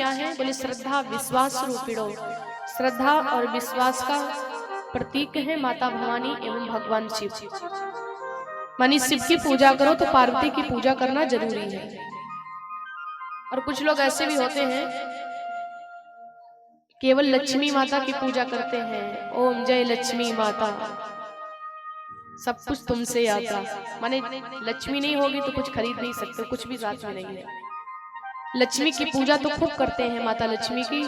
क्या है? बोले श्रद्धा विश्वास रूपिणो। श्रद्धा और विश्वास का प्रतीक है माता भवानी एवं भगवान शिव। मानी शिव की पूजा करो तो पार्वती की पूजा करना जरूरी है। और कुछ लोग ऐसे भी होते हैं केवल लक्ष्मी माता की पूजा करते हैं, ओम जय लक्ष्मी माता, सब कुछ तुमसे आता। माने लक्ष्मी नहीं होगी तो कुछ खरीद नहीं सकते, कुछ भी साथ में नहीं है। लक्ष्मी की पूजा तो खूब करते हैं माता लक्ष्मी की,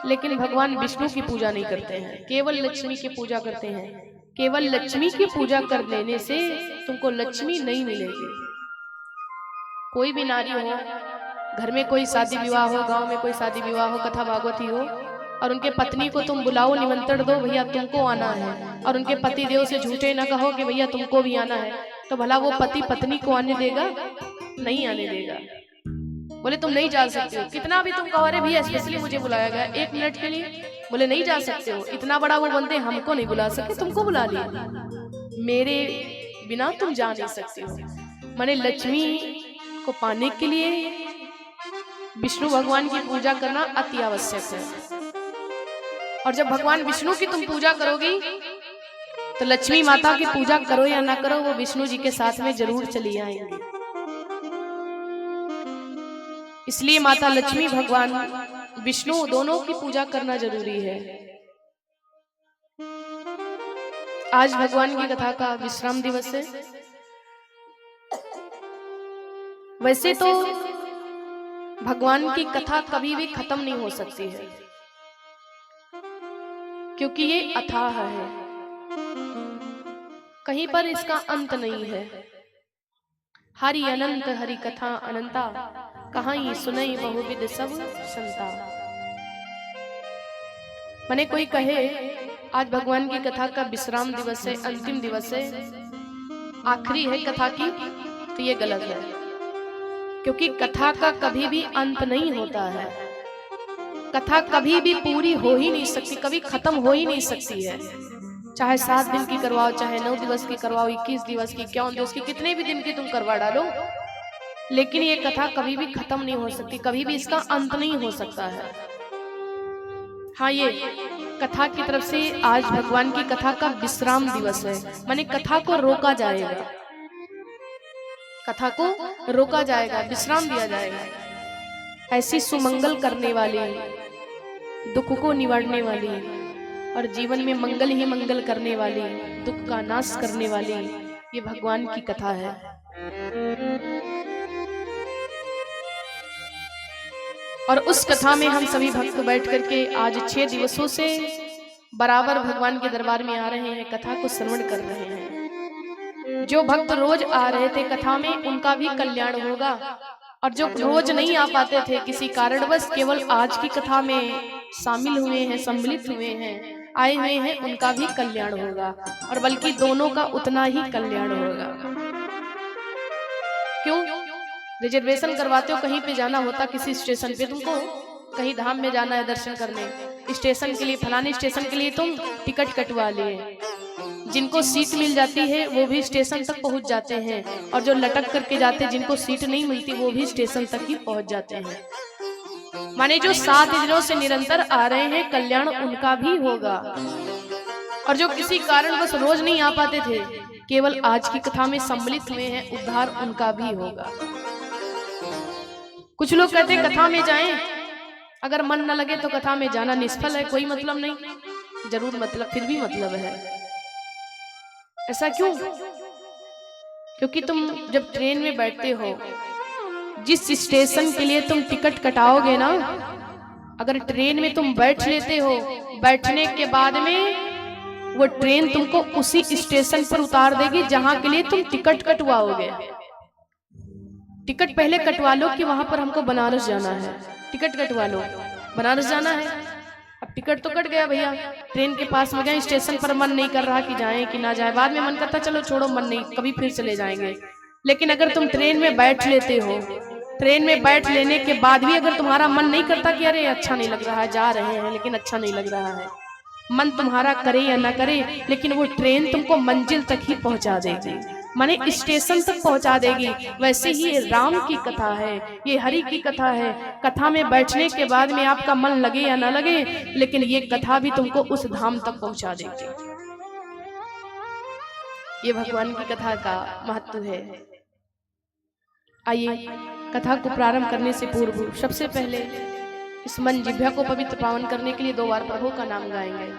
लेकिन भगवान विष्णु की पूजा नहीं करते हैं, केवल लक्ष्मी की पूजा करते हैं। केवल लक्ष्मी की पूजा कर लेने से तुमको लक्ष्मी नहीं मिलेगी। कोई भी नारी हो, घर में कोई शादी विवाह हो, गांव में कोई शादी विवाह हो, कथा भागवती हो, और उनके पत्नी को तुम बुलाओ, निमंत्रण दो, भैया तुमको आना है, और उनके पति देव से झूठे न कहो कि भैया तुमको भी आना है, तो भला वो पति पत्नी को आने देगा? नहीं आने देगा। बोले तुम नहीं जा सकते हो, कितना भी तुम कहो अरे भैया स्पेशली मुझे बुलाया गया 1 मिनट के लिए, बोले नहीं जा सकते हो। इतना बड़ा वो बंदे हमको नहीं बुला सके, तुमको बुला लिया, मेरे बिना तुम जा नहीं सकते हो। माने लक्ष्मी को पाने के लिए विष्णु भगवान की पूजा करना अति आवश्यक है। और जब भगवान विष्णु की तुम पूजा करोगी तो लक्ष्मी माता की पूजा करो या ना करो, वो विष्णु जी के साथ में जरूर चली आएंगी। इसलिए माता लक्ष्मी भगवान विष्णु दोनों की पूजा करना जरूरी है। आज भगवान की कथा का विश्राम दिवस है। वैसे तो भगवान की कथा कभी भी खत्म नहीं हो सकती है, क्योंकि ये अथाह है, कहीं पर इसका अंत नहीं है। हरि अनंत हरि कथा अनंता, कहाई सुनई बहुविध सब संता। माने कोई कहे आज भगवान की कथा का विश्राम दिवस है, अंतिम दिवस है, आखिरी है कथा की, तो ये गलत है। क्योंकि कथा का कभी भी अंत नहीं होता है, कथा कभी भी पूरी हो ही नहीं सकती, कभी खत्म हो ही नहीं सकती है। चाहे 7 दिन की करवाओ, चाहे 9 दिवस की करवाओ, 21 दिवस की, 51 दिवस की, कितने भी दिन की तुम करवा डालो, लेकिन ये कथा कभी भी खत्म नहीं हो सकती, कभी भी इसका अंत नहीं हो सकता है। हाँ, ये कथा की तरफ से आज भगवान की कथा का विश्राम दिवस है, माने कथा को रोका जाएगा, कथा को रोका जाएगा, विश्राम दिया जाएगा। ऐसी सुमंगल करने वाली, दुख को निवारने वाली और जीवन में मंगल ही मंगल करने वाली, दुख का नाश करने वाली, ये भगवान की कथा है। और उस कथा में हम सभी भक्त बैठ करके आज 6 दिवसों से बराबर भगवान के दरबार में आ रहे हैं, कथा को श्रवण कर रहे हैं। जो भक्त रोज आ रहे थे कथा में, उनका भी कल्याण होगा, और जो रोज नहीं आ पाते थे किसी कारणवश, केवल आज की कथा में शामिल हुए हैं, सम्मिलित हुए हैं, आए हुए हैं, उनका भी कल्याण होगा, और बल्कि दोनों का उतना ही कल्याण होगा। क्यों? रिजर्वेशन करवाते हो, कहीं पे जाना होता, किसी स्टेशन पे तुमको कहीं धाम में जाना है दर्शन करने, स्टेशन के लिए, फलाने स्टेशन के लिए तुम टिकट कटवा लिए। जिनको सीट मिल जाती है वो भी स्टेशन तक पहुंच जाते हैं, और जो लटक करके जाते, जिनको सीट नहीं मिलती, वो भी स्टेशन तक ही पहुंच जाते हैं। माने जो 7 दिनों से निरंतर आ रहे हैं, कल्याण उनका भी होगा, और जो किसी कारणवश रोज नहीं आ पाते थे, केवल आज की कथा में सम्मिलित हुए हैं, उद्धार उनका भी होगा। कुछ लोग कहते हैं कथा में जाएं, अगर मन न लगे तो कथा में जाना निष्फल है, कोई मतलब नहीं। जरूर मतलब, फिर भी मतलब है। ऐसा क्यों? क्योंकि तुम जब ट्रेन में बैठते हो, जिस स्टेशन के लिए तुम टिकट कटाओगे ना, अगर ट्रेन में तुम बैठ लेते हो, बैठने के बाद में वो ट्रेन तुमको उसी स्टेशन पर उतार देगी जहां के लिए तुम टिकट कटवाओगे। टिकट पहले कटवा लो कि वहां पर हमको बनारस जाना है, टिकट कटवा लो, बनारस जाना है। अब टिकट तो कट गया भैया, ट्रेन के पास में गए, स्टेशन पर मन नहीं कर रहा कि जाएं कि ना जाए, बाद में मन करता चलो छोड़ो, मन नहीं, कभी फिर चले जाएंगे। लेकिन अगर तुम ट्रेन में बैठ लेते हो, ट्रेन में बैठ लेने के बाद भी अगर तुम्हारा मन नहीं करता कि अरे अच्छा नहीं लग रहा है, जा रहे हैं लेकिन अच्छा नहीं लग रहा है, मन तुम्हारा करे या ना करे, लेकिन वो ट्रेन तुमको मंजिल तक ही पहुंचा देगी। माने स्टेशन तक पहुंचा देगी। वैसे ही ये राम की कथा है, ये हरि की कथा है। कथा में बैठने के बाद में आपका मन लगे या ना लगे, लेकिन ये कथा भी तुमको उस धाम तक पहुंचा देगी। ये भगवान की कथा का महत्व है। आइए कथा को प्रारंभ करने से पूर्व सबसे पहले इस मन जिह्वा को पवित्र पावन करने के लिए 2 बार प्रभु का नाम गाएंगे।